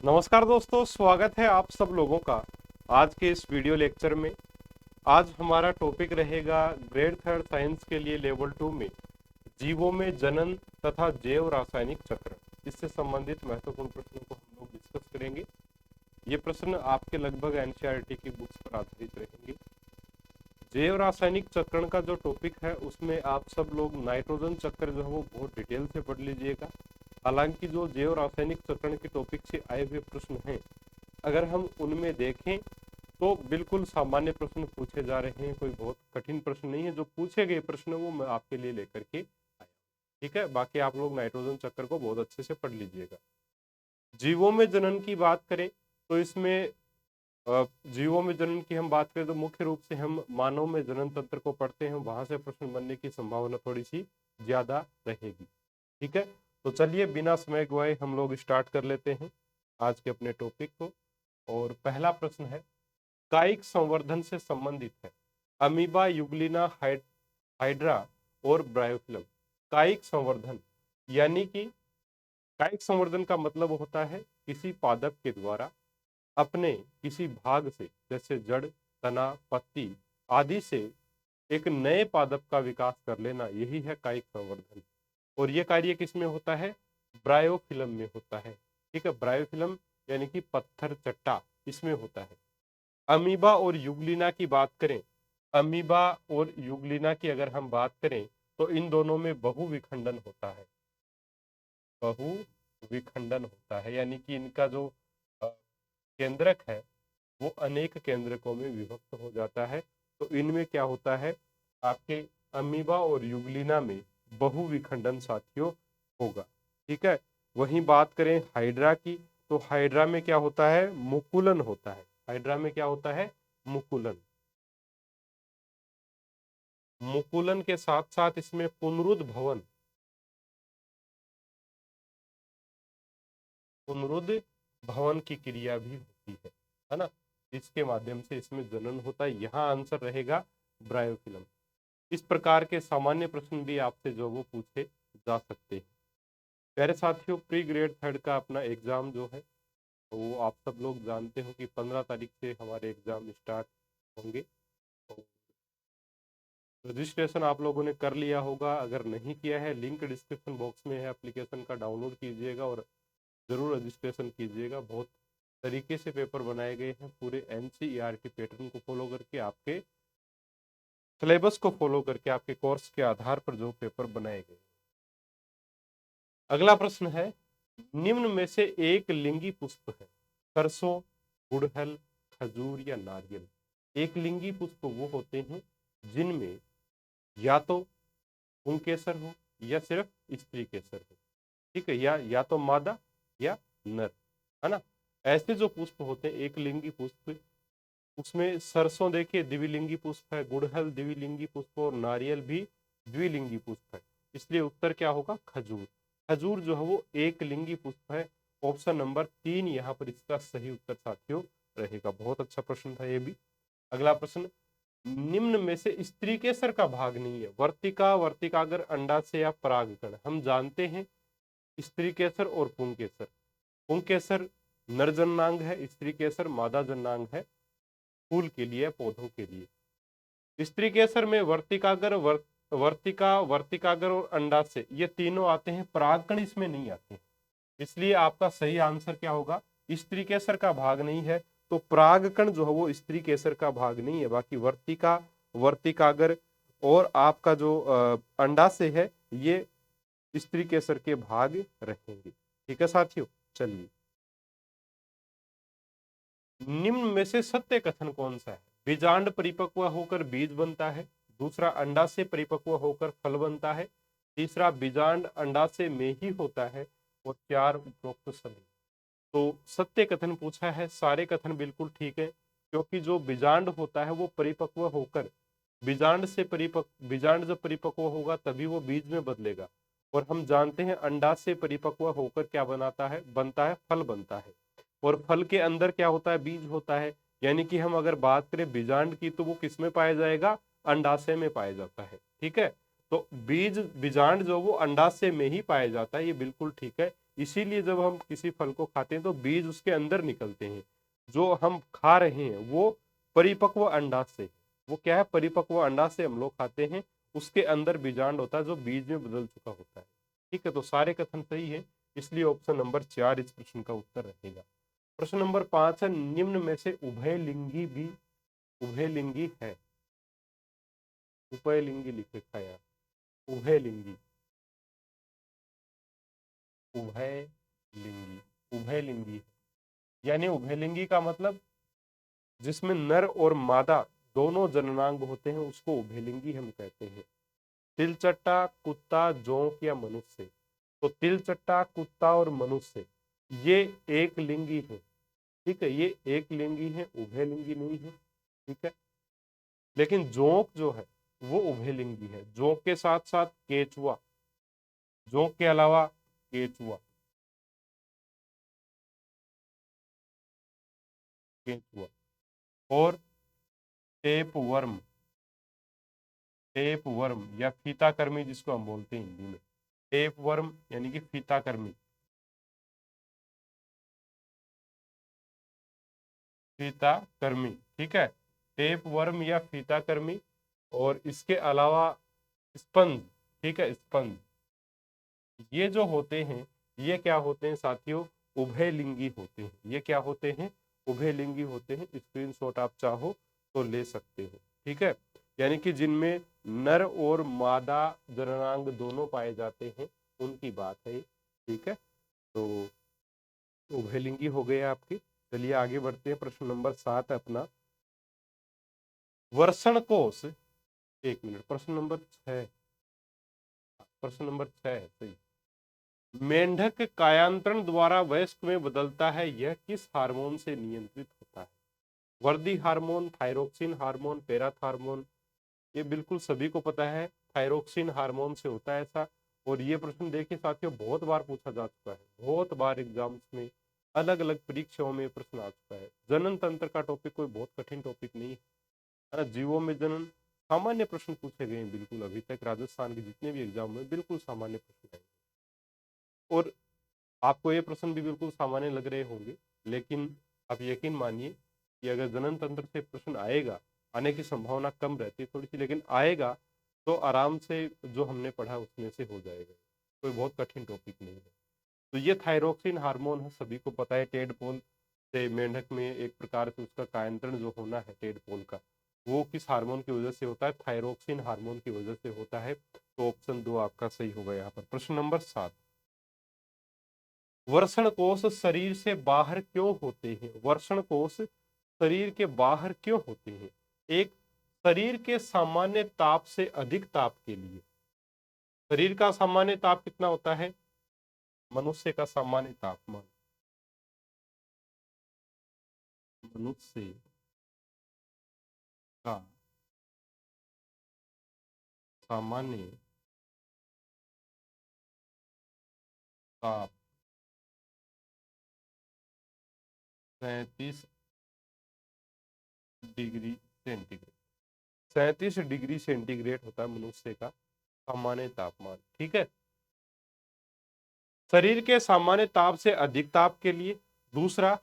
नमस्कार दोस्तों, स्वागत है आप सब लोगों का आज के इस वीडियो लेक्चर में। आज हमारा टॉपिक रहेगा ग्रेड थर्ड साइंस के लिए लेवल 2 में जीवों में जनन तथा जैव रासायनिक चक्र, इससे संबंधित महत्वपूर्ण प्रश्नों को हम लोग डिस्कस करेंगे। ये प्रश्न आपके लगभग एनसीईआरटी की बुक्स पर आधारित रहेंगे। जैव रासायनिक चक्रण का जो टॉपिक है उसमें आप सब लोग नाइट्रोजन चक्र जो है वो बहुत डिटेल से पढ़ लीजिएगा। हालांकि जो जैव रासायनिक चक्रण के टॉपिक से आए हुए प्रश्न हैं, अगर हम उनमें देखें तो बिल्कुल सामान्य प्रश्न पूछे जा रहे हैं, कोई बहुत कठिन प्रश्न नहीं है। जो पूछे गए प्रश्न वो मैं आपके लिए लेकर के आया। ठीक है, बाकी आप लोग नाइट्रोजन चक्र को बहुत अच्छे से पढ़ लीजिएगा। जीवों में जनन की बात करें तो इसमें जीवों में जनन की हम बात करें तो मुख्य रूप से हम मानव में जनन तंत्र को पढ़ते हैं, वहां से प्रश्न बनने की संभावना थोड़ी सी ज्यादा रहेगी। ठीक है, तो चलिए बिना समय गवाए हम लोग स्टार्ट कर लेते हैं आज के अपने टॉपिक को। और पहला प्रश्न है, कायिक संवर्धन से संबंधित है। अमीबा, युग्लिना, हाइड्रा और ब्रायोफिलम। कायिक संवर्धन यानी कि कायिक संवर्धन का मतलब होता है किसी पादप के द्वारा अपने किसी भाग से, जैसे जड़, तना, पत्ती आदि से एक नए पादप का विकास कर लेना, यही है कायिक संवर्धन। और ये कार्य किसमें होता है? ब्रायोफिलम में होता है। ठीक है, ब्रायोफिलम यानी कि पत्थर चट्टा, इसमें होता है। अमीबा और युग्लिना की बात करें, अमीबा और युग्लिना की अगर हम बात करें तो इन दोनों में बहुविखंडन होता है। बहुविखंडन होता है यानी कि इनका जो केंद्रक है वो अनेक केंद्रकों में विभक्त हो जाता है। तो इनमें क्या होता है, आपके अमीबा और युग्लिना में बहुविखंडन साथियों होगा। ठीक है, वहीं बात करें हाइड्रा की तो हाइड्रा में क्या होता है? मुकुलन होता है। हाइड्रा में क्या होता है? मुकुलन। मुकुलन के साथ साथ इसमें पुनरुद्भवन, पुनरुद्भवन की क्रिया भी होती है ना। इसके माध्यम से इसमें जनन होता है। यहाँ आंसर रहेगा ब्रायोफिलम। इस प्रकार के सामान्य प्रश्न भी आपसे जो वो पूछे जा सकते हैं। प्यारे साथियों, प्री ग्रेड थर्ड का अपना एग्जाम जो है वो आप सब लोग जानते हो कि 15 तारीख से हमारे एग्जाम स्टार्ट होंगे। तो रजिस्ट्रेशन आप लोगों ने कर लिया होगा, अगर नहीं किया है लिंक डिस्क्रिप्शन बॉक्स में है, एप्लीकेशन का डाउनलोड कीजिएगा और जरूर रजिस्ट्रेशन कीजिएगा। बहुत तरीके से पेपर बनाए गए हैं, पूरे एनसीईआरटी पैटर्न को फॉलो करके, आपके सिलेबस को फॉलो करके, आपके कोर्स के आधार पर जो पेपर बनाए गए। अगला प्रश्न है, निम्न में से एक लिंगी पुष्प है। सरसों, गुड़हल, खजूर या नारियल। एक लिंगी पुष्प वो होते हैं जिनमें या तो पुंकेसर हो या सिर्फ स्त्री केसर हो। ठीक है, या तो मादा या नर, है ना। ऐसे जो पुष्प होते हैं एक लिंगी पुष्प, उसमें सरसों देखिए द्विलिंगी पुष्प है, गुड़हल द्विलिंगी पुष्प और नारियल भी द्विलिंगी पुष्प है। इसलिए उत्तर क्या होगा? खजूर। खजूर जो है वो एक लिंगी पुष्प है। ऑप्शन नंबर 3 यहाँ पर इसका सही उत्तर साथियों रहेगा। बहुत अच्छा प्रश्न था ये भी। अगला प्रश्न, निम्न में से स्त्री केसर का भाग नहीं है। वर्तिका, वर्तिकागर, अंडाशय या परागकण। हम जानते हैं स्त्री केसर और पुंकेसर। पुंकेसर नर जननांग है, स्त्री केसर मादा जननांग है, फूल के लिए, पौधों के लिए। स्त्री केसर में वर्तिकागर, वर्तिका, वर्तिकागर और अंडाशय ये तीनों आते हैं, परागकण इसमें नहीं आते हैं। इसलिए आपका सही आंसर क्या होगा? स्त्री केसर का भाग नहीं है। तो परागकण जो है वो स्त्री केसर का भाग नहीं है। बाकी वर्तिका, वर्तिकागर और आपका जो अंडाशय है ये स्त्री केसर के भाग रहेंगे। ठीक है साथियों, चलिए निम्न में से सत्य कथन कौन सा है? बीजांड परिपक्व होकर बीज बनता है। दूसरा, अंडाशय परिपक्व होकर फल बनता है। तीसरा, बीजांड अंडाशय में ही होता है। और 4 उपरोक्त सभी। तो सत्य कथन पूछा है, सारे कथन बिल्कुल ठीक है, क्योंकि जो बीजांड होता है वो परिपक्व होकर, बीजांड जब परिपक्व होगा तभी वो बीज में बदलेगा। और हम जानते हैं अंडाशय परिपक्व होकर क्या बनता है, फल बनता है। और फल के अंदर क्या होता है? बीज होता है। यानी कि हम अगर बात करें बीजांड की तो वो किस में पाया जाएगा? अंडाशय में पाया जाता है। ठीक है, तो बीजांड जो वो अंडाशय में ही पाया जाता है, ये बिल्कुल ठीक है। इसीलिए जब हम किसी फल को खाते हैं तो बीज उसके अंदर निकलते हैं। जो हम खा रहे हैं वो परिपक्व अंडाशय, वो क्या है, परिपक्व अंडाशय हम लोग खाते हैं, उसके अंदर बीजांड होता है जो बीज में बदल चुका होता है। ठीक है, तो सारे कथन सही है, इसलिए ऑप्शन नंबर 4 इस प्रश्न का उत्तर रहेगा। प्रश्न नंबर 5 है, निम्न में से उभयलिंगी भी उभयलिंगी है। उभयलिंगी लिख रखा है यहाँ, उभयलिंगी, उभयलिंगी, उभयलिंगी यानी उभयलिंगी का मतलब जिसमें नर और मादा दोनों जननांग होते हैं उसको उभयलिंगी हम कहते हैं। तिलचट्टा, कुत्ता, जोंक या मनुष्य, तो तिलचट्टा, कुत्ता और मनुष्य ये एक लिंगी है। ठीक है, ये एक लिंगी है, उभयलिंगी नहीं है। ठीक है, लेकिन जोंक जो है वो उभयलिंगी है। जोंक के साथ साथ केचुआ, जोंक के अलावा केचुआ, केचुआ और टेपवर्म, टेपवर्म या फीताकर्मी जिसको हम बोलते हैं हिंदी में, टेपवर्म यानी कि फीताकर्मी, फीताकर्मी। ठीक है, टेपवर्म या फीताकर्मी, और इसके अलावा स्पंज। ठीक है, स्पंज, ये जो होते हैं ये क्या होते हैं साथियों, उभयलिंगी होते हैं। ये क्या होते हैं, उभयलिंगी होते हैं। स्क्रीनशॉट आप चाहो तो ले सकते हो। ठीक है, यानी कि जिनमें नर और मादा जननांग दोनों पाए जाते हैं उनकी बात है। ठीक है, तो उभयलिंगी हो गए आपके। चलिए आगे बढ़ते हैं, प्रश्न नंबर 7 अपना, वर्षण कोश, एक मिनट, प्रश्न नंबर 6, प्रश्न नंबर 6 है सही। मेंढक कायांतरण द्वारा वयस्क में बदलता है, यह किस हार्मोन से नियंत्रित होता है? वर्दी हार्मोन, थायरोक्सिन हार्मोन, पैराथार्मोन, ये बिल्कुल सभी को पता है, थायरोक्सिन हार्मोन से होता है ऐसा। और ये प्रश्न देखिए साथियों बहुत बार पूछा जा चुका है, बहुत बार एग्जाम्स में, अलग अलग परीक्षाओं में प्रश्न आ चुका है। जनन तंत्र का टॉपिक कोई बहुत कठिन टॉपिक नहीं है ना, जीवों में जनन सामान्य प्रश्न पूछे गए हैं बिल्कुल, अभी तक राजस्थान के जितने भी एग्जाम में बिल्कुल सामान्य प्रश्न आए। और आपको ये प्रश्न भी बिल्कुल सामान्य लग रहे होंगे, लेकिन आप यकीन मानिए कि अगर जनन तंत्र से प्रश्न आएगा, आने की संभावना कम रहती है थोड़ी सी, लेकिन आएगा तो आराम से जो हमने पढ़ा उसमें से हो जाएगा, कोई बहुत कठिन टॉपिक नहीं है। तो ये थायरोक्सिन हार्मोन है, सभी को पता है, टेडपोल से मेंढक में एक प्रकार से उसका कायांतरण जो होना है टेडपोल का, वो किस हार्मोन की वजह से होता है, थायरोक्सिन हार्मोन की वजह से होता है। तो ऑप्शन 2 आपका सही होगा यहाँ पर। प्रश्न नंबर 7, वर्षण कोश शरीर से बाहर क्यों होते हैं? वर्षण कोश शरीर के बाहर क्यों होते हैं? एक, शरीर के सामान्य ताप से अधिक ताप के लिए। शरीर का सामान्य ताप कितना होता है? मनुष्य का सामान्य तापमान, मनुष्य का सामान्य ताप 37 डिग्री सेंटीग्रेड, 37 डिग्री सेंटीग्रेड होता है मनुष्य का सामान्य तापमान। ठीक है, शरीर के सामान्य ताप से अधिक ताप के लिए। दूसरा,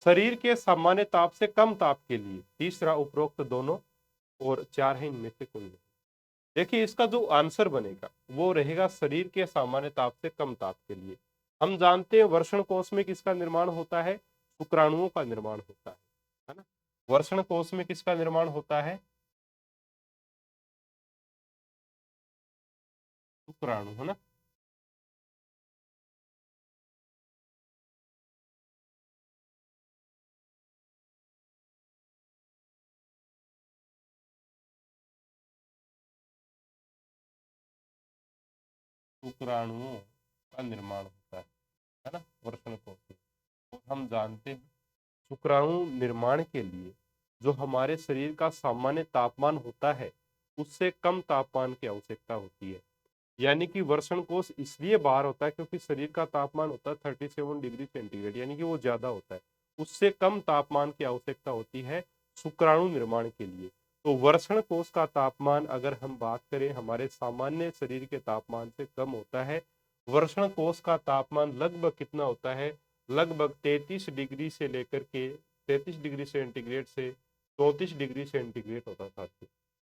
शरीर के सामान्य ताप से कम ताप के लिए। तीसरा, उपरोक्त दोनों। और 4 है इनमें से कोई नहीं। देखिए इसका जो आंसर बनेगा वो रहेगा शरीर के सामान्य ताप से कम ताप के लिए। हम जानते हैं वर्षण कोश में किसका निर्माण होता है? शुक्राणुओं का निर्माण होता है ना। वर्षण कोश में किसका निर्माण होता है? शुक्राणु, है ना। शुक्राणुओं का निर्माण होता है ना वर्षण कोश में। और हम जानते हैं शुक्राणु निर्माण के लिए जो हमारे शरीर का सामान्य तापमान होता है उससे कम तापमान की आवश्यकता होती है। यानी कि वर्षण कोश इसलिए बाहर होता है क्योंकि शरीर का तापमान होता है 37 डिग्री सेंटीग्रेड, यानी कि वो ज्यादा होता है, उससे कम तापमान की आवश्यकता होती है शुक्राणु निर्माण के लिए। तो वर्षण कोश का तापमान अगर हम बात करें हमारे सामान्य शरीर के तापमान से कम होता है, वृषण कोश का तापमान लगभग कितना होता है? लगभग 33 डिग्री से लेकर के 33 डिग्री सेंटीग्रेड से 34 डिग्री सेंटीग्रेड होता था।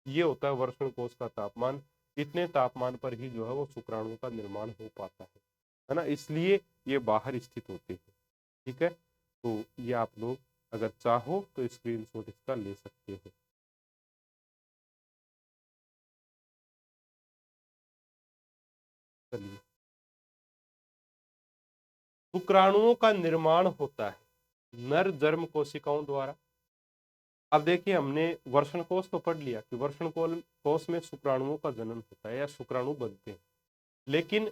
ये होता है वृषण कोश का तापमान। इतने तापमान पर ही जो है वो शुक्राणु का निर्माण हो पाता है ना, इसलिए ये बाहर स्थित होते हैं। ठीक है, तो ये आप लोग अगर चाहो तो स्क्रीनशॉट इसका ले सकते हो। चलिए, शुक्राणुओं का निर्माण होता है नर जर्म कोशिकाओं द्वारा। अब देखिए, हमने वृषण कोश तो पढ़ लिया कि वृषण कोश में शुक्राणुओं का जन्म होता है या शुक्राणु बनते हैं, लेकिन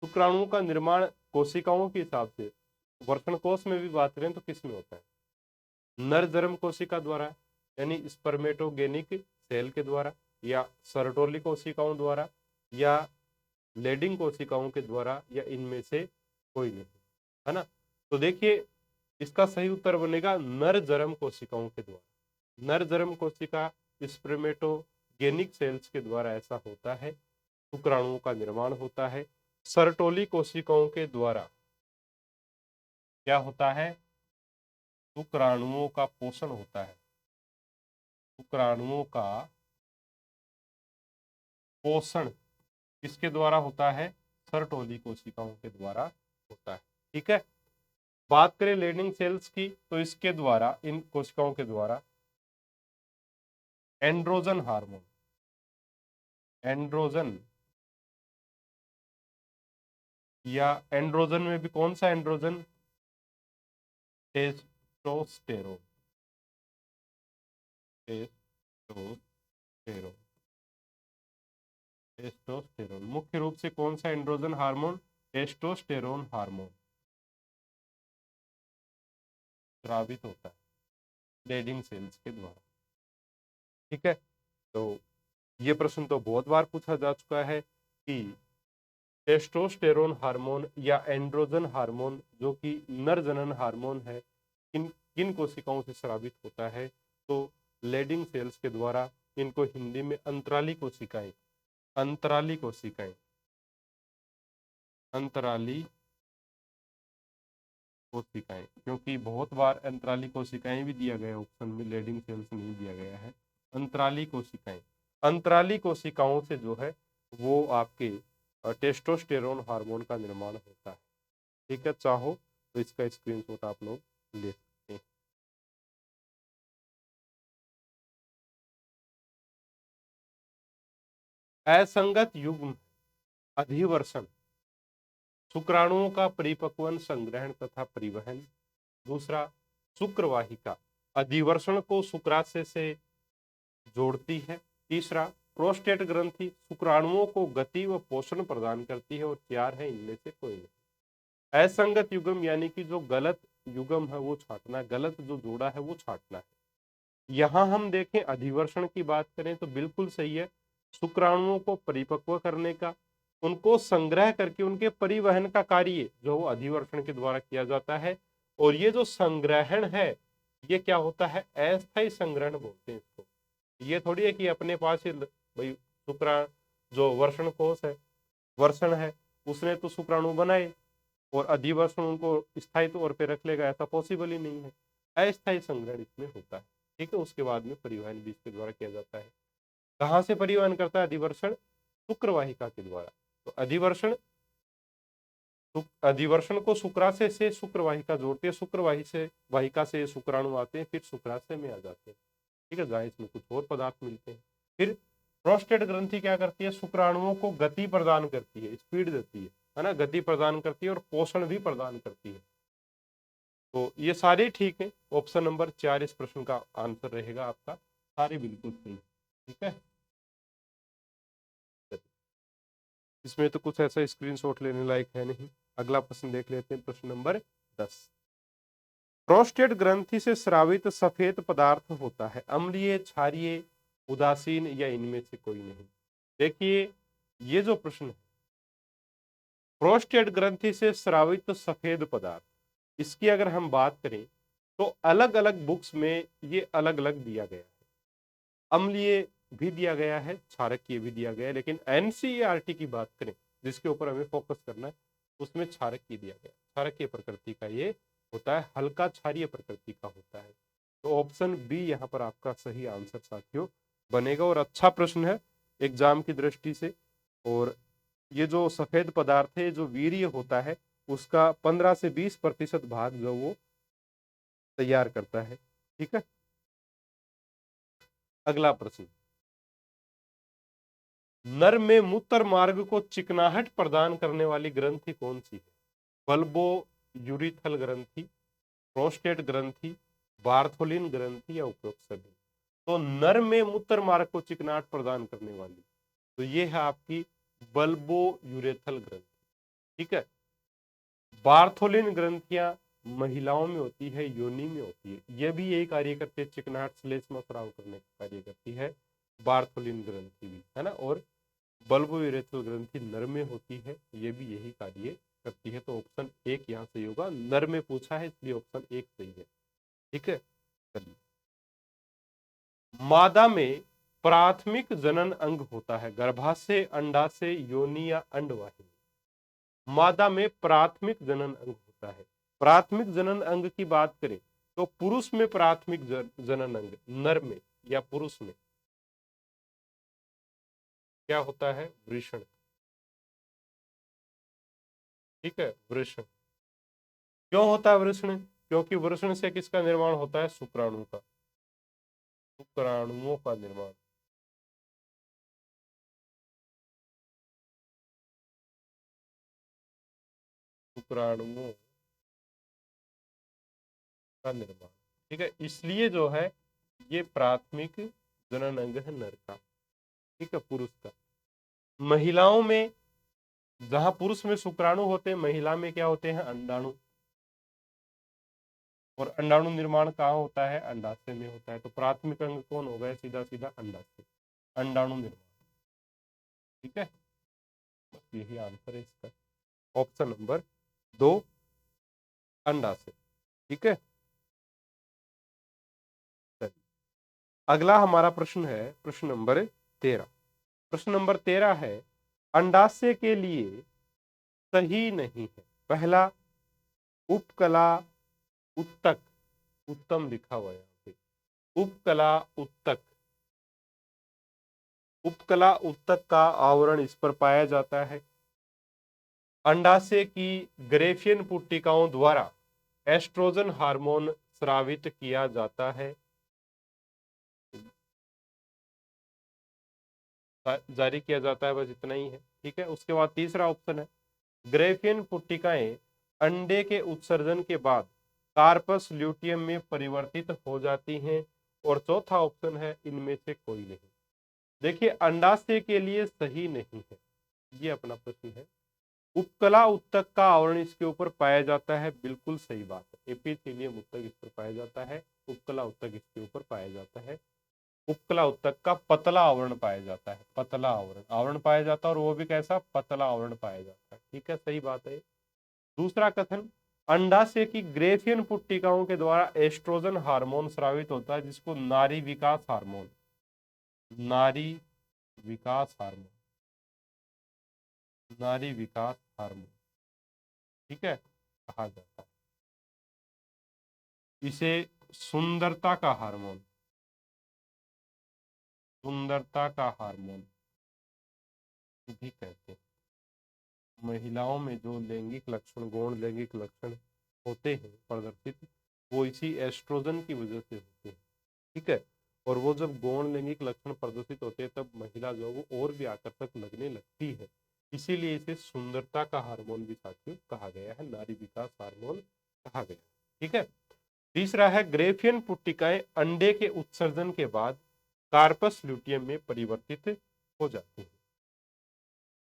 शुक्राणुओं का निर्माण कोशिकाओं के हिसाब से वृषण कोश में भी बात करें तो किस में होता है? नर जर्म कोशिका द्वारा, यानी स्पर्मेटोगेनिक सेल के द्वारा, या सर्टोली कोशिकाओं द्वारा, या लेडिंग कोशिकाओं के द्वारा, या इनमें से कोई नहीं, है ना। तो देखिए, इसका सही उत्तर बनेगा नर जर्म कोशिकाओं के द्वारा। नर जर्म कोशिका स्पर्मेटोगेनिक सेल्स के द्वारा ऐसा होता है, शुक्राणुओं का निर्माण होता है। सर्टोली कोशिकाओं के द्वारा क्या होता है? शुक्राणुओं का पोषण होता है। शुक्राणुओं का पोषण किसके द्वारा होता है? सर्टोली कोशिकाओं के द्वारा होता है। ठीक है, बात करें लेडिंग सेल्स की तो इसके द्वारा, इन कोशिकाओं के द्वारा एंड्रोजन हार्मोन, एंड्रोजन या एंड्रोजन में भी कौन सा एंड्रोजन? टेस्टोस्टेरोन, टेस्टोस्टेरोन, टेस्टोस्टेरोन मुख्य रूप से कौन सा एंड्रोजन हार्मोन? टेस्टोस्टेरोन हार्मोन स्रावित होता है लेडिंग सेल्स के द्वारा। ठीक है, तो ये प्रश्न तो बहुत बार पूछा जा चुका है कि टेस्टोस्टेरोन हार्मोन या एंड्रोजन हार्मोन जो कि नर जनन हार्मोन है, किन किन कोशिकाओं से स्रावित होता है? तो लेडिंग सेल्स के द्वारा। इनको हिंदी में अंतराली कोशिकाएं, अंतराली कोशिकाएं, अंतराली कोशिकाएं, क्योंकि बहुत बार अंतराली कोशिकाएं भी दिया गया ऑप्शन में, लेडिंग सेल्स नहीं दिया गया है। अंतराली कोशिकाएं, अंतराली कोशिकाओं से जो है वो आपके टेस्टोस्टेरोन हार्मोन का निर्माण होता है। ठीक है, चाहो तो इसका स्क्रीनशॉट आप लोग ले सकते हैं। असंगत युग्म अधिवर्षण, शुक्राणुओं का परिपक्वन, संग्रहण तथा परिवहन। दूसरा, शुक्रवाहिका अधिवर्षण को शुक्राशय से जोड़ती है। तीसरा, प्रोस्टेट ग्रंथि शुक्राणुओं को गति व पोषण प्रदान करती है। और चार है इनमें से कोई नहीं। असंगत युग्म यानी कि जो गलत युग्म है वो छांटना है, गलत जो जोड़ा है वो छांटना है। यहां हम देखें अधिवर्षण की बात करें तो बिल्कुल सही है, शुक्राणुओं को परिपक्व करने का, उनको संग्रह करके उनके परिवहन का कार्य जो अधिवर्षण के द्वारा किया जाता है। और ये जो संग्रहण है ये क्या होता है? अस्थायी संग्रहण बोलते हैं इसको। ये थोड़ी है कि अपने पास ही भाई शुक्रा जो वर्षण कोश है, वर्षण है, उसने तो शुक्राणु बनाए और अधिवर्षण उनको स्थायी तौर पे रख लेगा, ऐसा पॉसिबल ही नहीं है। अस्थायी संग्रहण इसमें होता है। ठीक है, उसके बाद में परिवहन भी इसके द्वारा किया जाता है। कहाँ से परिवहन करता है अधिवर्षण? शुक्रवाहिका के द्वारा। तो अधिवर्षण को शुक्राशय से शुक्रवाहिका जोड़ती है, शुक्रवाहिका से शुक्राणु आते हैं, फिर शुक्राशय में आ जाते हैं। ठीक है, जहाँ इसमें कुछ और पदार्थ मिलते हैं। फिर प्रोस्टेट ग्रंथि क्या करती है? शुक्राणुओं को गति प्रदान करती है, स्पीड देती है ना, गति प्रदान करती है और पोषण भी प्रदान करती है। तो ये सारे ठीक है। ऑप्शन नंबर 4 इस प्रश्न का आंसर रहेगा आपका, सारे बिल्कुल सही। ठीक है, इसमें तो कुछ ऐसा स्क्रीनशॉट लेने लायक है नहीं। अगला प्रश्न देख लेते हैं, प्रश्न नंबर 10। प्रोस्टेट ग्रंथि से स्रावित सफेद पदार्थ होता है, अम्लीय, क्षारीय, उदासीन या इनमें से कोई नहीं। देखिए, ये जो प्रश्न है, प्रोस्टेट ग्रंथि से स्रावित सफेद पदार्थ, इसकी अगर हम बात करें तो अलग अलग बुक्स में ये अलग अलग दिया गया है। अम्लीय भी दिया गया है, क्षारकीय भी दिया गया है, लेकिन एनसीईआरटी की बात करें जिसके ऊपर हमें फोकस करना है, उसमें क्षारकीय दिया गया। क्षारकीय प्रकृति का ये होता है, हल्का क्षारीय प्रकृति का होता है। तो ऑप्शन बी यहाँ पर आपका सही आंसर साथियों बनेगा। और अच्छा प्रश्न है एग्जाम की दृष्टि से। और ये जो सफेद पदार्थ है, जो वीर्य होता है, उसका 15 से 20% भाग जो वो तैयार करता है। ठीक है, अगला प्रश्न, नर में मूत्र मार्ग को चिकनाहट प्रदान करने वाली ग्रंथि कौन सी है? बल्बो यूरिथल ग्रंथि, प्रोस्टेट ग्रंथि, बार्थोलिन ग्रंथि या उपरोक्त सभी? तो नर में मूत्र मार्ग को चिकनाहट प्रदान करने वाली, तो ये है आपकी बल्बो यूरेथल ग्रंथि। ठीक है, बार्थोलिन ग्रंथियां महिलाओं में होती है, योनि में होती है। यह भी यही कार्य करती है, चिकनाहट श्लेष्मा स्राव करने का कार्य करती है बार्थोलिन ग्रंथि भी, है ना। और बल्बो यूरेथल ग्रंथि नर में होती है, ये भी यही कार्य करती है। तो ऑप्शन एक यहाँ सही होगा, नर में पूछा है इसलिए ऑप्शन एक सही है। ठीक है, चलिए, मादा में प्राथमिक जनन अंग होता है, गर्भाशय, अंडाशय, योनि या अंडवाहिनी? मादा में प्राथमिक जनन अंग होता है। प्राथमिक जनन अंग की बात करें तो पुरुष में प्राथमिक जनन अंग, नर में या पुरुष में क्या होता है? वृषण। ठीक है, वृषण। क्यों होता है वृषण? क्योंकि वृषण से किसका निर्माण होता है? शुक्राणु का, शुक्राणुओं का निर्माण। शुक्राणुओं का निर्माण। ठीक है, इसलिए जो है ये प्राथमिक जनन अंग है नर का। ठीक है, पुरुष का। महिलाओं में, जहां पुरुष में शुक्राणु होते हैं, महिला में क्या होते हैं? अंडाणु। और अंडाणु निर्माण कहाँ होता है? अंडाशय में होता है। तो प्राथमिक अंग कौन होगा? सीधा सीधा अंडाशय, अंडाणु निर्माण। ठीक है, बस यही आंसर है इसका, ऑप्शन नंबर 2 अंडाशय। ठीक है, अगला हमारा प्रश्न है प्रश्न नंबर 13। प्रश्न नंबर 13 है, अंडाशय के लिए सही नहीं है। पहला, उपकला उत्तक, उत्तम लिखा हुआ है यहाँ पे, उपकला उत्तक। उपकला उत्तक का आवरण इस पर पाया जाता है। अंडाशय की ग्रेफियन पुट्टिकाओं द्वारा एस्ट्रोजन हार्मोन स्रावित किया जाता है। जारी किया जाता है, बस इतना ही है। ठीक है, उसके बाद तीसरा ऑप्शन है, ग्रेफियन पुट्टिकाएं अंडे के उत्सर्जन के बाद कार्पस ल्यूटियम में परिवर्तित हो जाती हैं। और चौथा ऑप्शन है, इनमें से कोई नहीं। देखिए, अंडाशय के लिए सही नहीं है, ये अपना प्रश्न है। उपकला उत्तक का आवरण इसके ऊपर पाया जाता है, बिल्कुल सही बात है। एपिथेलियम उत्तक इस पर पाया जाता है, उपकला उत्तक इसके ऊपर पाया जाता है। उपकला उत्तक का पतला आवरण पाया जाता है, पतला आवरण आवरण पाया जाता है, और वो भी कैसा? पतला आवरण पाया जाता है। ठीक है, सही बात है। दूसरा कथन, अंडाशय की ग्रेफियन पुट्टिकाओं के द्वारा एस्ट्रोजन हार्मोन स्रावित होता है, जिसको नारी विकास हार्मोन, नारी विकास हार्मोन, नारी विकास हार्मोन, ठीक है, कहा जाता है। इसे सुंदरता का हार्मोन, सुंदरता का हार्मोन भी कहते हैं। महिलाओं में जो लैंगिक लक्षण, गौण लैंगिक लक्षण होते हैं प्रदर्शित, वो इसी एस्ट्रोजन की वजह से होते हैं। ठीक है, और वो जब गौण लैंगिक लक्षण प्रदर्शित होते हैं, तब महिला जो है वो और भी आकर्षक लगने लगती है। इसीलिए इसे सुंदरता का हार्मोन भी साथियों कहा गया है, नारी विकास हार्मोन कहा गया। ठीक है, तीसरा है, ग्रेफियन पुट्टिकाएं अंडे के उत्सर्जन के बाद कार्पस ल्यूटियम में परिवर्तित हो जाती हैं।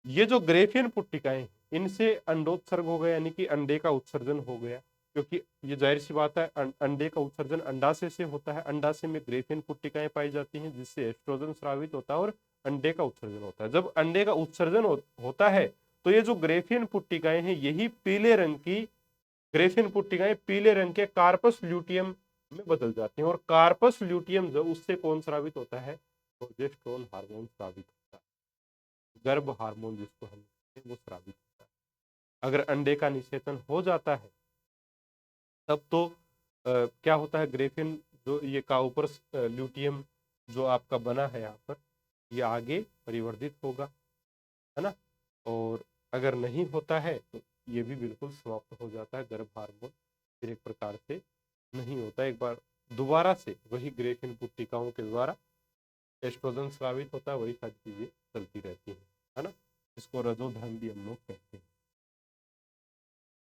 ये जो ग्रेफियन पुट्टिकाएं, इनसे अंडोत्सर्ग हो गया, यानी कि अंडे का उत्सर्जन हो गया। क्योंकि ये जाहिर सी बात है, अंडे का उत्सर्जन अंडाशय से होता है। अंडाशय में ग्रेफियन पुट्टिकाएं पाई जाती हैं, जिससे एस्ट्रोजन स्रावित होता है और अंडे का उत्सर्जन होता है। जब अंडे का उत्सर्जन होता है, तो ये जो ग्रेफियन पुट्टिकाएं हैं, यही पीले रंग की ग्रेफियन पुट्टिकाएं पीले रंग के कार्पस ल्यूटियम में बदल जाती हैं। और कार्पस ल्यूटियम जो, उससे कौन स्रावित होता है? प्रोजेस्टेरोन हार्मोन स्रावित होता है, गर्भ हार्मोन जिसको हम वो स्रावित होता है। अगर अंडे का निषेचन हो जाता है तब तो क्या होता है, ग्रेफिन जो ये का ऊपर ल्यूटियम जो आपका बना है यहाँ पर, ये आगे परिवर्धित होगा, है ना। और अगर नहीं होता है तो ये भी बिल्कुल समाप्त हो जाता है, गर्भ हार्मोन फिर एक प्रकार से नहीं होता। एक बार दोबारा से वही ग्रेफिन पुट्टिकाओं के द्वारा एस्ट्रोजन स्रावित होता है, वही सारी चीजें चलती रहती हैं, है ना। इसको रजोधर्म भी हम लोग कहते हैं।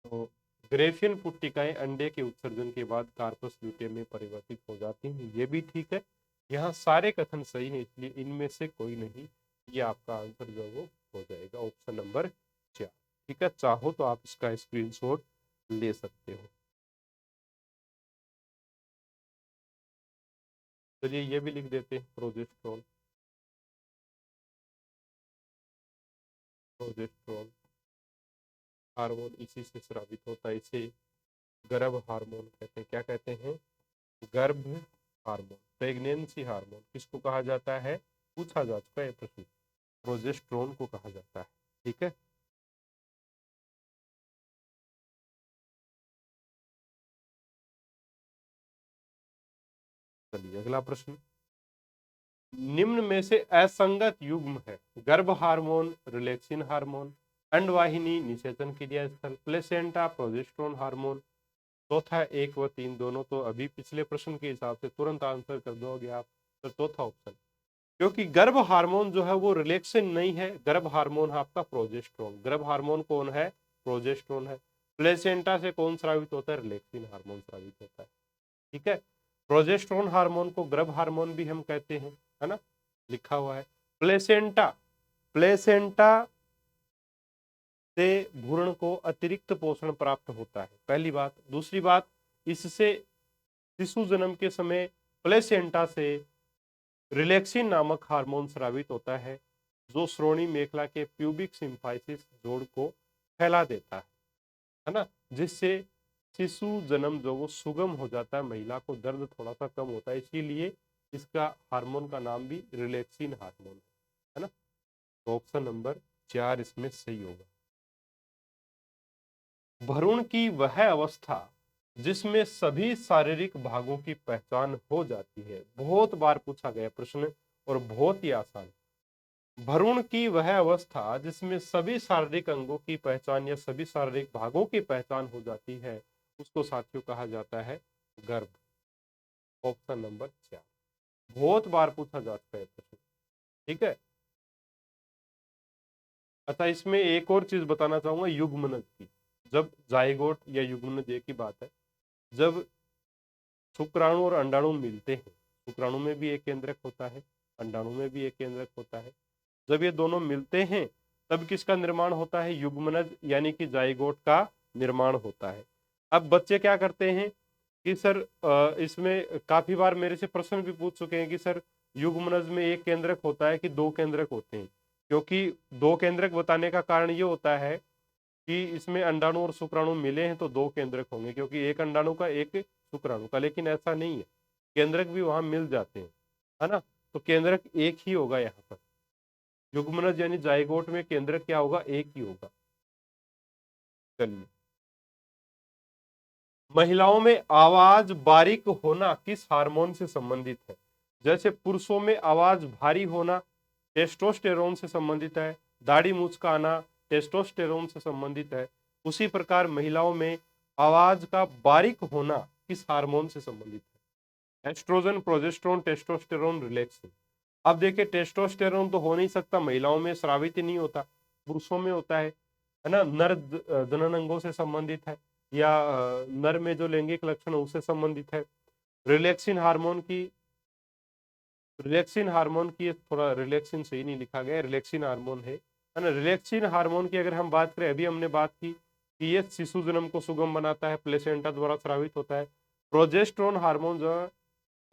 तो ग्रेफिन पुट्टिकाएं अंडे के उत्सर्जन के बाद कार्पस ल्यूटियम में परिवर्तित हो जाती हैं, ये भी ठीक है। यहाँ सारे कथन सही है, इसलिए इनमें से कोई नहीं, ये आपका आंसर जो वो हो जाएगा ऑप्शन नंबर 4। ठीक है, चाहो तो आप इसका स्क्रीनशॉट ले सकते हो। चलिए ये भी लिख देते हैं, प्रोजेस्टेरोन। प्रोजेस्टेरोन हार्मोन इसी से स्रावित होता है, इसे गर्भ हार्मोन कहते हैं। क्या कहते हैं? गर्भ हार्मोन, प्रेगनेंसी हार्मोन किसको कहा जाता है? पूछा जा चुका है प्रश्न, प्रोजेस्टेरोन को कहा जाता है। ठीक है, चलिए अगला प्रश्न। निम्न में से असंगत युग्म है? गर्भ हार्मोन, रिलैक्सिन हार्मोन, अंडवाहिनी, निषेचन क्रिया स्थल, प्लेसेंटा, प्रोजेस्टेरोन हार्मोन। चौथा 1 व 3 दोनों तो अभी पिछले प्रश्न के हिसाब से तुरंत आंसर कर दोगे आप, तो चौथा ऑप्शन, क्योंकि गर्भ हार्मोन जो है वो रिलैक्सिन नहीं है, गर्भ हार्मोन है आपका प्रोजेस्टेरोन। गर्भ हार्मोन कौन है? प्रोजेस्टेरोन है। प्लेसेंटा से कौन स्रावित होता है? रिलैक्सिन हार्मोन स्रावित होता है। ठीक है, प्रोजेस्टेरोन हार्मोन को गर्भ हार्मोन भी हम कहते हैं, है ना, लिखा हुआ है। प्लेसेंटा, प्लेसेंटा से भ्रूण को अतिरिक्त पोषण प्राप्त होता है, पहली बात। दूसरी बात, इससे शिशु जन्म के समय प्लेसेंटा से रिलैक्सिन नामक हार्मोन स्रावित होता है, जो श्रोणि मेखला के प्यूबिक सिम्फाइसिस जोड़ को फैला देता है ना, जिससे शिशु जन्म जो वो सुगम हो जाता है, महिला को दर्द थोड़ा सा कम होता है, इसीलिए इसका हार्मोन का नाम भी रिलैक्सिन हार्मोन है ना। तो ऑप्शन नंबर 4 इसमें सही होगा। भ्रूण की वह अवस्था जिसमें सभी शारीरिक भागों की पहचान हो जाती है, बहुत बार पूछा गया प्रश्न और बहुत ही आसान। भ्रूण की वह अवस्था जिसमें सभी शारीरिक अंगों की पहचान या सभी शारीरिक भागों की पहचान हो जाती है, उसको साथियों कहा जाता है गर्भ। ऑप्शन नंबर 4, बहुत बार पूछा जाता है प्रश्न। ठीक है, अच्छा इसमें एक और चीज बताना चाहूंगा युग्मनज की। जब जाइगोट या युग्मनज एक ही बात है, जब शुक्राणु और अंडाणु मिलते हैं, शुक्राणु में भी एक केंद्रक होता है, अंडाणु में भी एक केंद्रक होता है, जब ये दोनों मिलते हैं तब किसका निर्माण होता है? युग्मनज यानी कि जाइगोट का निर्माण होता है। अब बच्चे क्या करते हैं कि सर इसमें काफी बार मेरे से प्रश्न भी पूछ चुके हैं कि सर युग्मनज में एक केंद्रक होता है कि दो केंद्रक होते हैं? क्योंकि दो केंद्रक बताने का कारण ये होता है कि इसमें अंडाणु और शुक्राणु मिले हैं तो दो केंद्रक होंगे, क्योंकि एक अंडाणु का एक शुक्राणु का, लेकिन ऐसा नहीं है, केंद्रक भी वहां मिल जाते हैं, है ना। तो केंद्रक एक ही होगा यहाँ पर, युग्मनज यानी जाइगोट में केंद्रक क्या होगा? एक ही होगा। चलिए, महिलाओं में आवाज बारीक होना किस हार्मोन से संबंधित है? जैसे पुरुषों में आवाज भारी होना टेस्टोस्टेरोन से संबंधित है, दाढ़ी मूंछ का आना टेस्टोस्टेरोन से संबंधित है, उसी प्रकार महिलाओं में आवाज का बारीक होना किस हार्मोन से संबंधित है? Oestrogen, progesterone, testosterone, relaxin. अब देखिए टेस्टोस्टेरोन तो हो नहीं सकता, महिलाओं में स्रावित ही नहीं होता, पुरुषों में होता है ना, नर जनन अंगों से संबंधित है, या नर में जो लैंगिक लक्षण है उससे संबंधित है। रिलैक्सिन हार्मोन की, रिलैक्सिन हार्मोन की थोड़ा रिलैक्सिन सही नहीं लिखा गया, रिलैक्सिन हार्मोन है ना। रिलैक्सिन हार्मोन की अगर हम बात करें, अभी हमने बात की कि ये शिशु जन्म को सुगम बनाता है, प्लेसेंटा द्वारा स्रावित होता है। प्रोजेस्टेरोन हार्मोन जो है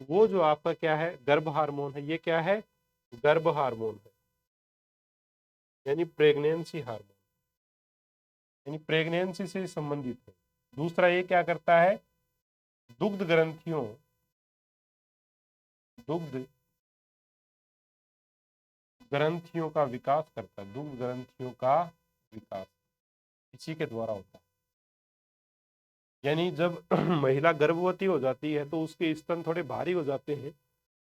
वो जो आपका क्या है? गर्भ हार्मोन है। ये क्या है? गर्भ हार्मोन है, यानी प्रेगनेंसी हार्मोन, यानी प्रेगनेंसी से संबंधित है। दूसरा ये क्या करता है? दुग्ध ग्रंथियों, दुग्ध ग्रंथियों का विकास करता है, दुग्ध ग्रंथियों का विकास इसी के द्वारा होता है। यानी जब महिला गर्भवती हो जाती है तो उसके स्तन थोड़े भारी हो जाते हैं।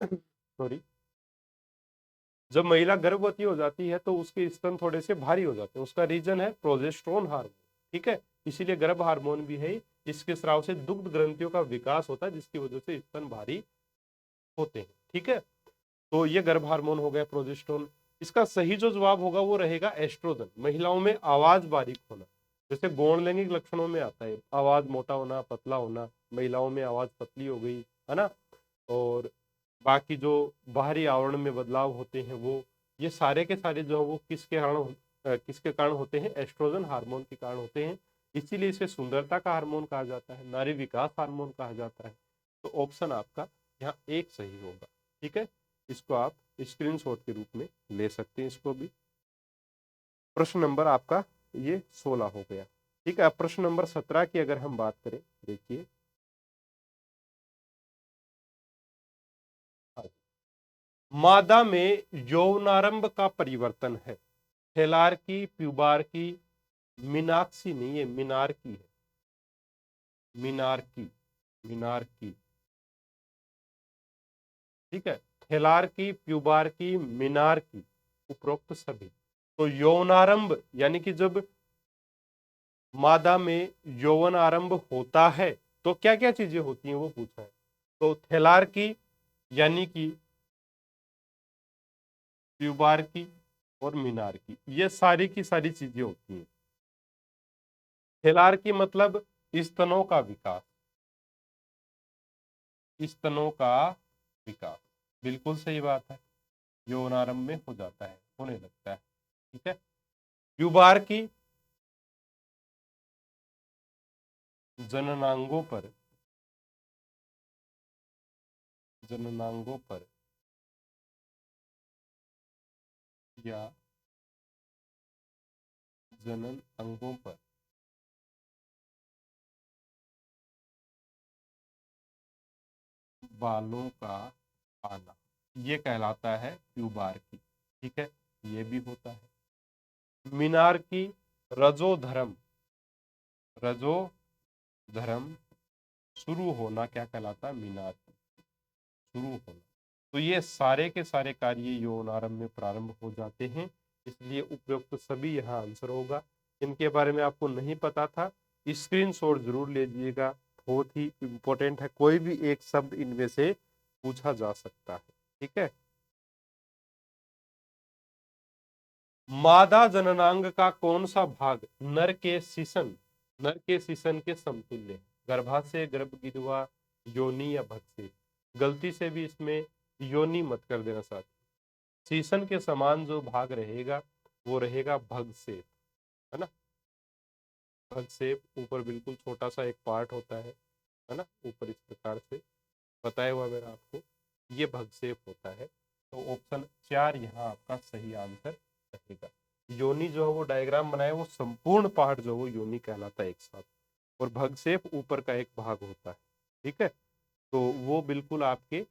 सॉरी, जब महिला गर्भवती हो जाती है तो उसके स्तन थोड़े से भारी हो जाते हैं, उसका रीजन है प्रोजेस्टेरोन हार्मोन। ठीक है, इसीलिए गर्भ हार्मोन भी है। इसके स्राव से दुग्ध ग्रंथियों का विकास होता है जिसकी वजह से स्तन भारी होते हैं। ठीक है, तो ये गर्भ हार्मोन हो गया प्रोजेस्टेरोन। इसका सही जो जवाब होगा वो रहेगा एस्ट्रोजन। महिलाओं में आवाज बारीक होना, जैसे गौण लैंगिक लक्षणों में आता है, आवाज मोटा होना, पतला होना। महिलाओं में आवाज पतली हो गई है ना, और बाकी जो बाहरी आवरण में बदलाव होते हैं वो, ये सारे के सारे जो है वो किसके कारण होते हैं? एस्ट्रोजन हार्मोन के कारण होते हैं। इसीलिए इसे सुंदरता का हार्मोन कहा जाता है, नारी विकास हार्मोन कहा जाता है। तो ऑप्शन आपका यहाँ एक सही होगा। ठीक है, इसको आप स्क्रीनशॉट के रूप में ले सकते हैं इसको भी। प्रश्न नंबर आपका ये 16 हो गया। ठीक है, अब प्रश्न नंबर 17 की अगर हम बात करें, देखिए मादा में यौनारंभ का परिवर्तन है। थैलारकी, प्यूबार्की, मीनाक्सी नहीं, ये मिनार्की है। Menarche, menarche. ठीक है, थैलारकी, प्यूबार्की, मिनार्की, उपरोक्त सभी। तो यौनारंभ यानी कि जब मादा में यौवन आरंभ होता है तो क्या क्या चीजें होती हैं वो पूछा है। तो थैलारकी यानी कि प्यूबार्की और मिनार्की, ये सारी की सारी चीजें होती हैं। थैलारकी मतलब स्तनों का विकास, स्तनों का विकास, बिल्कुल सही बात है, यौनारंभ में हो जाता है, होने लगता है। ठीक है, प्यूबार्की जननांगों पर, जननांगों पर या जनन अंगों पर बालों का आना, ये कहलाता है प्यूबार्की। ठीक है, ये भी होता है। मीनार्की रजोधर्म, रजोधर्म शुरू होना क्या कहलाता है? मीनार्की शुरू होना। तो ये सारे के सारे कार्य यौनारंभ में प्रारंभ हो जाते हैं, इसलिए उपयुक्त सभी यहाँ आंसर होगा। इनके बारे में आपको नहीं पता था, स्क्रीनशॉट जरूर लीजिएगा, बहुत ही इंपॉर्टेंट है। कोई भी एक शब्द इनमें से पूछा जा सकता है। ठीक है, मादा जननांग का कौन सा भाग नर के शीशन, नर के शीशन के समतुल्य? गर्भाशय, गर्भगिरवा, योनि या भक्षी? गलती से भी इसमें योनि मत कर देना साथ। शीशन के समान जो भाग रहेगा वो रहेगा भगसेप, है ना। भगसेप ऊपर बिल्कुल छोटा सा एक पार्ट होता है ना, ऊपर इस प्रकार से बताया हुआ मेरा आपको, ये भगसेप होता है। तो ऑप्शन 4 यहाँ आपका सही आंसर रहेगा। योनि जो है वो डायग्राम बनाए, वो संपूर्ण पार्ट जो है वो योनि कहलाता है एक साथ, और भगसेप ऊपर का एक भाग होता है। ठीक है, तो वो बिल्कुल आपके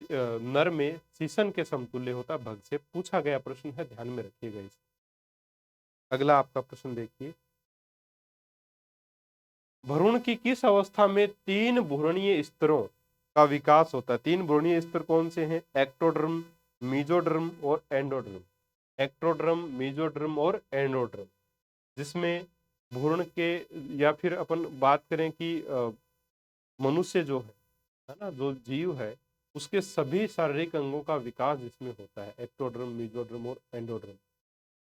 नर में शीशन के समतुल्य होता है। भगसेप पूछा गया प्रश्न है, ध्यान में रखिएगा इसे। अगला आपका प्रश्न देखिए, भ्रूण की किस अवस्था में 3 भ्रूणीय स्तरों का विकास होता है? 3 भ्रूणीय स्तर कौन से हैं? एक्टोडर्म, मीजोडर्म और एंडोडर्म। एक्टोडर्म, मीजोडर्म और एंडोडर्म, जिसमें भ्रूण के, या फिर अपन बात करें कि मनुष्य जो है ना, जो जीव है, उसके सभी शारीरिक अंगों का विकास जिसमें होता है, एक्टोडर्म, मीजोडर्म और एंडोडर्म।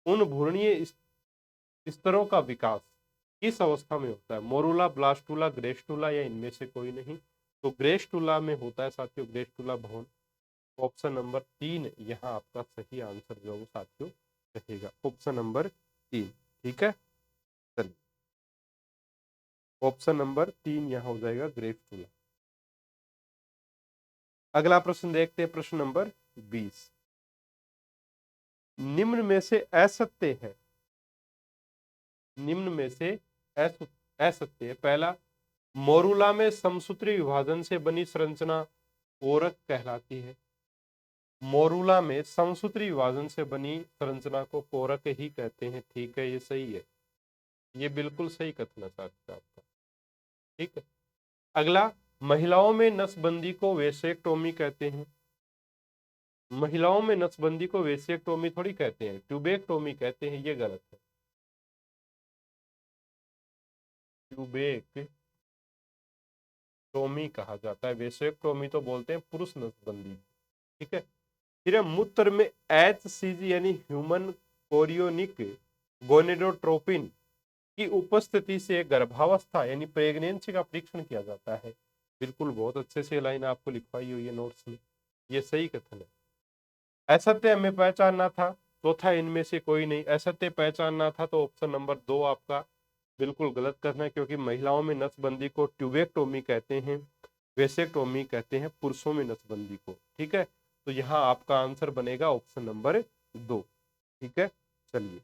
उन भ्रूणीय स्तरों का विकास किस अवस्था में होता है? मोरूला, ब्लास्टूला, ग्रेस्टूला या इनमें से कोई नहीं? तो ग्रेस्टूला में होता है साथियों, ग्रेस्टूला भवन। ऑप्शन नंबर 3 यहाँ आपका सही आंसर जो साथियों रहेगा, ऑप्शन नंबर 3। ठीक है, चलिए ऑप्शन नंबर 3 यहाँ हो जाएगा ग्रेस्टूला। अगला प्रश्न देखते हैं, प्रश्न नंबर 20। निम्न में से असत्य है, निम्न में से असत्य है। पहला, मोरूला में समसूत्री विभाजन से बनी संरचना ओरक कहलाती है। मोरूला में समसूत्री विभाजन से बनी संरचना को कोरक ही कहते हैं। ठीक है, ये सही है, ये बिल्कुल सही कथन है साथ आपका। ठीक है, अगला, महिलाओं में नसबंदी को वेसेक्टोमी कहते हैं। महिलाओं में नसबंदी को वेसेक्टोमी थोड़ी कहते हैं, ट्यूबेक्टोमी कहते हैं, ये गलत है। ट्यूबेक्टोमी कहा जाता है, वेसेक्टोमी तो बोलते हैं पुरुष नसबंदी। ठीक है, फिर मूत्र में HCG यानी ह्यूमन कोरियोनिक गोनेडोट्रोपिन की उपस्थिति से गर्भावस्था यानी प्रेगनेंसी का परीक्षण किया जाता है। बिल्कुल, बहुत अच्छे से लाइन आपको लिखवाई हुई है नोट्स में, ये सही कथन है। असत्य हमें पहचानना था, चौथा इनमें से कोई नहीं। असत्य पहचानना था तो ऑप्शन नंबर 2 आपका बिल्कुल गलत करना है, क्योंकि महिलाओं में नसबंदी को ट्यूबेक्टोमी कहते हैं, वेसेक्टोमी कहते हैं पुरुषों में नसबंदी को। ठीक है, तो यहाँ आपका आंसर बनेगा ऑप्शन नंबर 2। ठीक है, चलिए,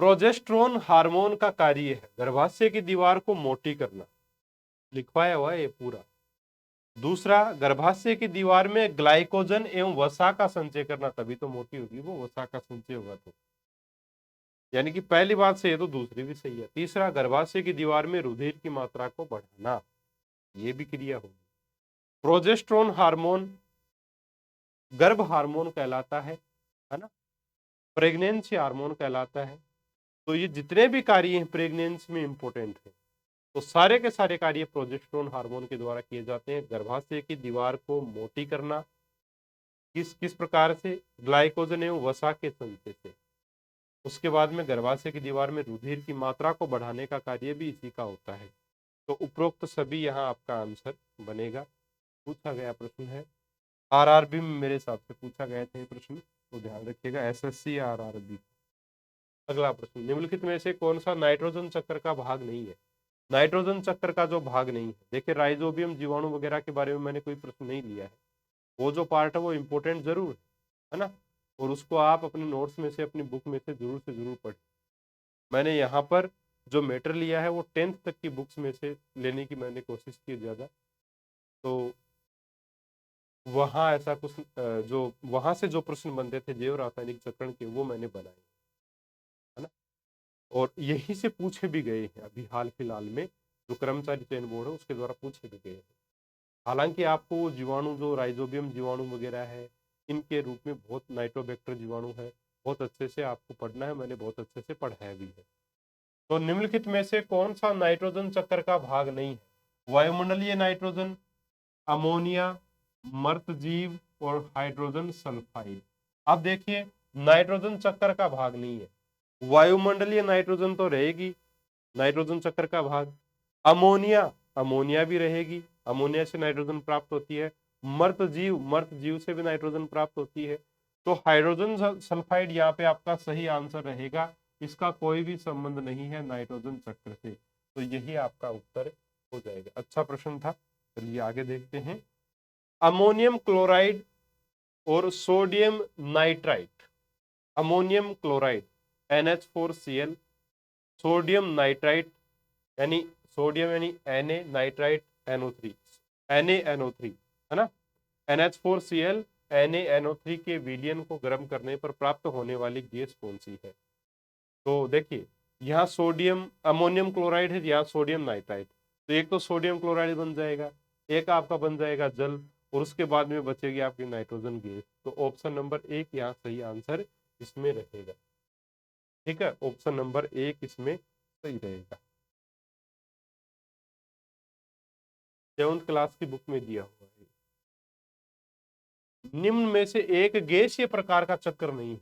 प्रोजेस्टेरोन हार्मोन का कार्य है गर्भाशय की दीवार को मोटी करना, लिखवाया हुआ है ये पूरा। दूसरा, गर्भाशय की दीवार में ग्लाइकोजन एवं वसा का संचय करना, तभी तो मोटी होगी वो, वसा का संचय होगा तो। यानी कि पहली बात सही है तो दूसरी भी सही है। तीसरा, गर्भाशय की दीवार में रुधिर की मात्रा को बढ़ाना, ये भी क्रिया होगी। प्रोजेस्टेरोन हार्मोन गर्भ हार्मोन कहलाता है ना, प्रेगनेंसी हार्मोन कहलाता है। तो ये जितने भी कार्य हैं प्रेगनेंसी में इंपॉर्टेंट है, तो सारे के सारे कार्य प्रोजेस्टेरोन हार्मोन के द्वारा किए जाते हैं। गर्भाशय की दीवार को मोटी करना, किस किस प्रकार से, ग्लाइकोजन एवं वसा के संचय से। उसके बाद में गर्भाशय की दीवार में रुधिर की मात्रा को बढ़ाने का कार्य भी इसी का होता है। तो उपरोक्त सभी यहाँ आपका आंसर बनेगा। पूछा गया प्रश्न है, आरआरबी में मेरे हिसाब से पूछा गया था ये प्रश्न, तो ध्यान रखिएगा, एसएससी या आरआरबी। अगला प्रश्न, निम्नलिखित में से कौन सा नाइट्रोजन चक्र का भाग नहीं है? नाइट्रोजन चक्र का जो भाग नहीं है, देखिए राइजोबियम जीवाणु वगैरह के बारे में मैंने कोई प्रश्न नहीं लिया है, वो जो पार्ट है वो इंपॉर्टेंट जरूर है ना, और उसको आप अपने नोट्स में से अपनी बुक में से जरूर पढ़ें। मैंने यहाँ पर जो मैटर लिया है वो 10th तक की बुक्स में से लेने की मैंने कोशिश की ज़्यादा, तो वहाँ ऐसा कुछ जो वहाँ से जो प्रश्न बनते थे जैव रासायनिक चक्रण के, वो मैंने बनाए, है ना, और यहीं से पूछे भी गए हैं अभी हाल फिलहाल में, जो कर्मचारी चयन बोर्ड है उसके द्वारा पूछे भी गए हैं। हालांकि आपको वो जीवाणु जो राइजोबियम जीवाणु वगैरह है, इनके रूप में बहुत नाइट्रोबैक्टर जीवाणु है, बहुत अच्छे से आपको पढ़ना है, मैंने बहुत अच्छे से पढ़ाया भी है। तो निम्नलिखित में से कौन सा नाइट्रोजन चक्र का भाग नहीं है? वायुमंडलीय नाइट्रोजन, अमोनिया, मर्तजीव और हाइड्रोजन सल्फाइड। अब देखिए, नाइट्रोजन चक्र का भाग नहीं है, वायुमंडलीय नाइट्रोजन तो रहेगी नाइट्रोजन चक्र का भाग, अमोनिया, अमोनिया भी रहेगी, अमोनिया से नाइट्रोजन प्राप्त होती है, मर्तजीव से भी नाइट्रोजन प्राप्त होती है। तो हाइड्रोजन सल्फाइड यहाँ पे आपका सही आंसर रहेगा, इसका कोई भी संबंध नहीं है नाइट्रोजन चक्र से, तो यही आपका उत्तर हो जाएगा। अच्छा प्रश्न था, चलिए आगे देखते हैं। अमोनियम क्लोराइड और sodium nitrite, ammonium chloride NH4Cl, sodium nitrite यानी सोडियम यानी Na, नाइट्राइट NO3, NaNO3, है ना, NH4Cl NaNO3 के विलयन को गर्म करने पर प्राप्त होने वाली गैस कौन सी है? तो देखिए, यहाँ सोडियम अमोनियम क्लोराइड है, यहाँ सोडियम नाइट्राइट, तो एक तो सोडियम क्लोराइड बन जाएगा, एक आपका बन जाएगा जल, और उसके बाद में बचेगी आपकी नाइट्रोजन गैस। तो ऑप्शन नंबर 1 यहाँ सही आंसर इसमें रहेगा। ठीक है, ऑप्शन नंबर 1 इसमें सही रहेगा। 7th क्लास की बुक में दिया हुआ है। निम्न में से एक गैसीय प्रकार का चक्र नहीं है?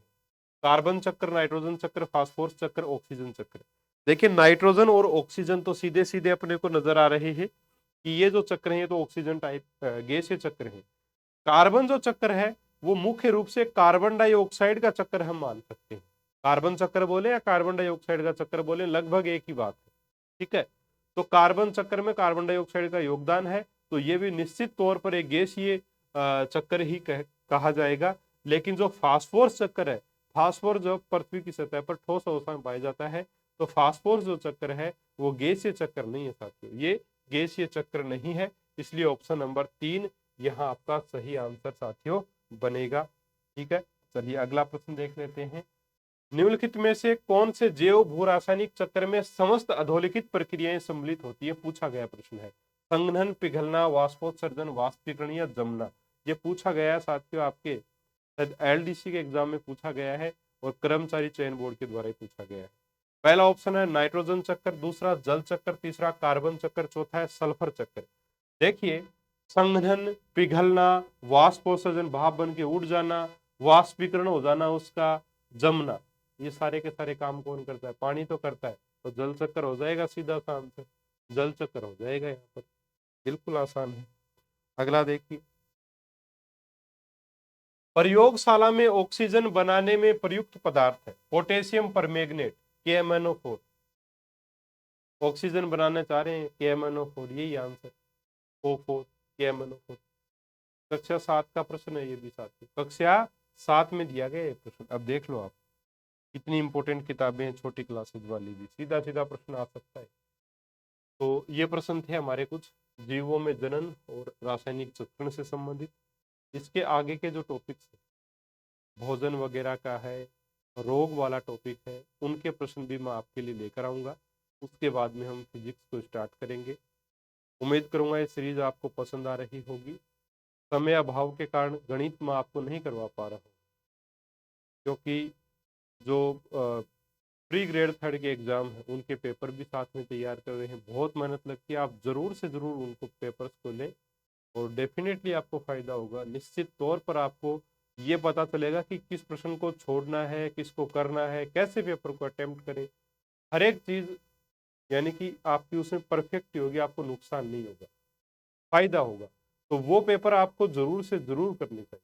कार्बन चक्र, नाइट्रोजन चक्र, फास्फोरस चक्र, ऑक्सीजन चक्र। देखिए, नाइट्रोजन और ऑक्सीजन तो सीधे सीधे अपने को नजर आ रहे हैं कि ये जो चक्र है तो ऑक्सीजन टाइप गैसीय चक्र है। कार्बन जो चक्र है वो मुख्य रूप से कार्बन डाइऑक्साइड का चक्र हम मान सकते हैं। कार्बन चक्र बोले या कार्बन डाइऑक्साइड का चक्र बोले, लगभग एक ही बात है। ठीक है, तो कार्बन चक्र में कार्बन डाइऑक्साइड का योगदान है, तो ये भी निश्चित तौर पर एक गैसीय चक्र ही कहा जाएगा। लेकिन जो फास्फोरस चक्र है, फास्फोरस जो पृथ्वी की सतह पर ठोस अवस्था में पाया जाता है, तो फास्फोरस जो चक्र है वो गैसीय चक्र नहीं है साथियों, ये गैसीय चक्र नहीं है। इसलिए ऑप्शन नंबर 3 यहाँ आपका सही आंसर साथियों बनेगा। ठीक है, चलिए अगला प्रश्न देख लेते हैं। निम्नलिखित में से कौन से जैव भू रासायनिक चक्र में समस्त अधोलिखित प्रक्रियाएं सम्मिलित होती है, पूछा गया प्रश्न है। संघनन, पिघलना, वाष्पोत्सर्जन, वाष्पीकरण या जमना, ये पूछा गया है साथियों आपके एलडीसी के एग्जाम में पूछा गया है और कर्मचारी चयन बोर्ड के द्वारा ही पूछा गया है। पहला ऑप्शन है नाइट्रोजन चक्र, दूसरा जल चक्र, तीसरा कार्बन चक्र, चौथा है सल्फर चक्र। देखिए, संघनन, पिघलना, वाष्पोत्सर्जन भाप बन के उड़ जाना, वाष्पीकरण हो जाना उसका, जमना, ये सारे के सारे काम कौन करता है? पानी तो करता है। तो जल चक्र हो जाएगा सीधा सा आंसर, जल चक्र हो जाएगा यहाँ पर, बिल्कुल आसान है। अगला देखिए, प्रयोगशाला में ऑक्सीजन बनाने में प्रयुक्त पदार्थ है पोटेशियम परमैंगनेट KMnO4। ऑक्सीजन बनाना चाह रहे हैं KMnO4, यही आंसर O4 KMnO4। कक्षा 7 का प्रश्न है ये भी साथियों, कक्षा 7 में दिया गया ये प्रश्न। अब देख लो आप कितनी इंपॉर्टेंट किताबें हैं, छोटी क्लासेस वाली भी सीधा सीधा प्रश्न आ सकता है। तो ये प्रश्न थे हमारे कुछ जीवों में जनन और रासायनिक चक्रण से संबंधित। इसके आगे के जो टॉपिक्स है, भोजन वगैरह का है, रोग वाला टॉपिक है, उनके प्रश्न भी मैं आपके लिए लेकर आऊँगा। उसके बाद में हम फिजिक्स को स्टार्ट करेंगे। उम्मीद करूँगा ये सीरीज आपको पसंद आ रही होगी। समय अभाव के कारण गणित मैं आपको नहीं करवा पा रहा हूँ, क्योंकि जो प्री ग्रेड 3 के एग्जाम है उनके पेपर भी साथ में तैयार कर रहे हैं। बहुत मेहनत लगती है, आप जरूर से जरूर उनको पेपर्स को लें और डेफिनेटली आपको फायदा होगा। निश्चित तौर पर आपको ये पता चलेगा कि किस प्रश्न को छोड़ना है, किसको करना है, कैसे पेपर को अटेम्प्ट करें। हर एक चीज यानी कि आपकी उसमें परफेक्ट होगी, आपको नुकसान नहीं होगा, फायदा होगा। तो वो पेपर आपको जरूर से जरूर करनी चाहिए।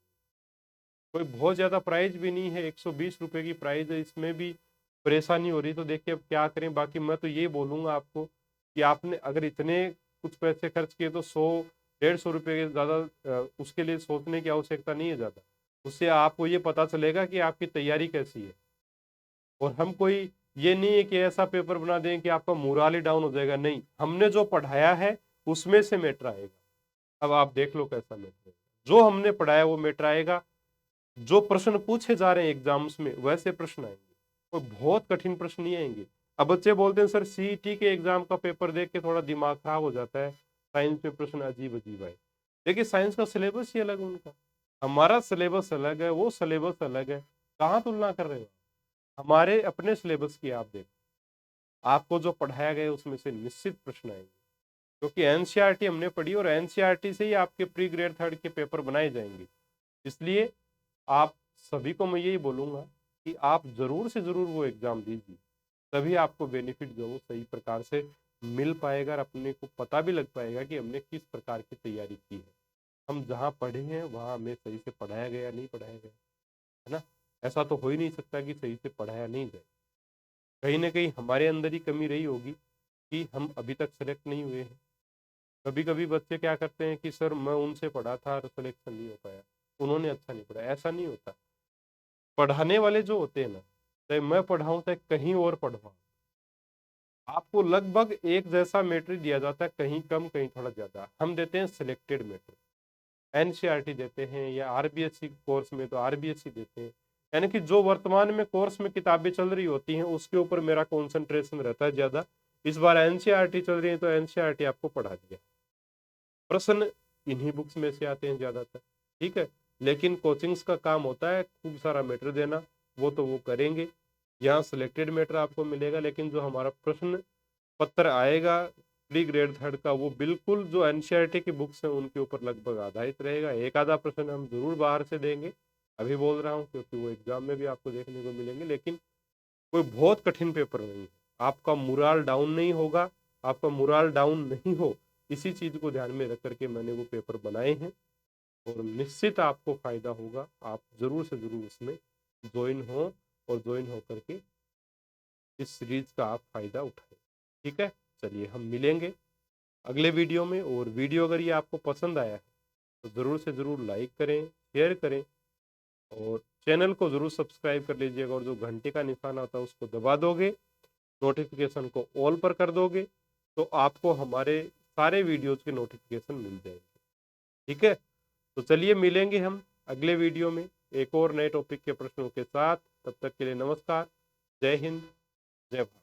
कोई बहुत ज्यादा प्राइस भी नहीं है, 120 रुपए की प्राइस है, इसमें भी परेशानी हो रही तो देखिए अब क्या करें। बाकी मैं तो ये बोलूंगा आपको कि आपने अगर इतने कुछ पैसे खर्च किए तो 100-150 रुपए के ज्यादा उसके लिए सोचने की आवश्यकता नहीं है ज्यादा। उससे आपको ये पता चलेगा कि आपकी तैयारी कैसी है। और हम कोई ये नहीं है कि ऐसा पेपर बना दें कि आपका मोराल ही डाउन हो जाएगा, नहीं, हमने जो पढ़ाया है उसमें से मैटर आएगा। अब आप देख लो कैसा मैटर है, जो हमने पढ़ाया वो मैटर आएगा। जो प्रश्न पूछे जा रहे हैं एग्जाम्स में वैसे प्रश्न आएंगे, कोई बहुत कठिन प्रश्न नहीं आएंगे। अब बच्चे बोलते हैं सर सीईटी के एग्जाम का पेपर देख के थोड़ा दिमाग खराब हो जाता है, साइंस में प्रश्न अजीब अजीब आए। देखिए साइंस का सिलेबस ही अलग है उनका, हमारा सिलेबस अलग है, वो सिलेबस अलग है। कहाँ तुलना कर रहे हो? हमारे अपने सिलेबस की आप देखो, आपको जो पढ़ाया गया उसमें से निश्चित प्रश्न आएंगे, क्योंकि एनसीईआरटी हमने पढ़ी और एनसीईआरटी से ही आपके प्री ग्रेड 3 के पेपर बनाए जाएंगे। इसलिए आप सभी को मैं यही बोलूंगा कि आप जरूर से जरूर वो एग्जाम दीजिए, तभी आपको बेनिफिट जो वो सही प्रकार से मिल पाएगा और अपने को पता भी लग पाएगा कि हमने किस प्रकार की तैयारी की है। हम जहाँ पढ़े हैं वहाँ हमें सही से पढ़ाया गया नहीं पढ़ाया गया, है ना? ऐसा तो हो ही नहीं सकता कि सही से पढ़ाया नहीं जाए। कहीं ना कहीं हमारे अंदर ही कमी रही होगी कि हम अभी तक सेलेक्ट नहीं हुए हैं। कभी कभी बच्चे क्या करते हैं कि सर मैं उनसे पढ़ा था और सिलेक्शन नहीं हो पाया, उन्होंने अच्छा नहीं पढ़ा। ऐसा नहीं होता। पढ़ाने वाले जो होते हैं ना, चाहे मैं पढ़ाऊं चाहे कहीं और पढ़वाऊं, आपको लगभग एक जैसा मैटर दिया जाता है, कहीं कम कहीं थोड़ा ज्यादा। हम देते हैं सिलेक्टेड मैटर, एनसीईआरटी देते हैं या आरबीएससी कोर्स में तो आरबीएससी देते हैं, यानी कि जो वर्तमान में कोर्स में किताबें चल रही होती हैं उसके ऊपर मेरा कंसंट्रेशन रहता है ज्यादा। इस बार एनसीईआरटी चल रही है तो एनसीईआरटी आपको पढ़ा दिया, प्रश्न इन्हीं बुक्स में से आते हैं ज्यादातर। ठीक है, लेकिन कोचिंग्स का काम होता है खूब सारा मैटर देना, वो तो वो करेंगे। यहाँ सिलेक्टेड मैटर आपको मिलेगा, लेकिन जो हमारा प्रश्न पत्र आएगा प्री ग्रेड 3 का वो बिल्कुल जो एनसीईआरटी की बुक्स हैं उनके ऊपर लगभग आधारित रहेगा। एक आधा प्रश्न हम जरूर बाहर से देंगे, अभी बोल रहा हूँ, क्योंकि वो एग्जाम में भी आपको देखने को मिलेंगे, लेकिन कोई बहुत कठिन पेपर नहीं है। आपका मुराल डाउन नहीं होगा, आपका मुराल डाउन नहीं हो, इसी चीज को ध्यान में रख करके मैंने वो पेपर बनाए हैं और निश्चित आपको फायदा होगा। आप जरूर से जरूर इसमें ज्वाइन हो और ज्वाइन हो करके इस सीरीज का आप फायदा उठाएं। ठीक है, चलिए हम मिलेंगे अगले वीडियो में। और वीडियो अगर ये आपको पसंद आया है तो ज़रूर से ज़रूर लाइक करें, शेयर करें और चैनल को ज़रूर सब्सक्राइब कर लीजिएगा। और जो घंटे का निशान आता है उसको दबा दोगे, नोटिफिकेशन को ऑल पर कर दोगे, तो आपको हमारे सारे वीडियोज के नोटिफिकेशन मिल जाएंगे। ठीक है, तो चलिए मिलेंगे हम अगले वीडियो में एक और नए टॉपिक के प्रश्नों के साथ। तब तक के लिए नमस्कार, जय हिंद, जय भारत।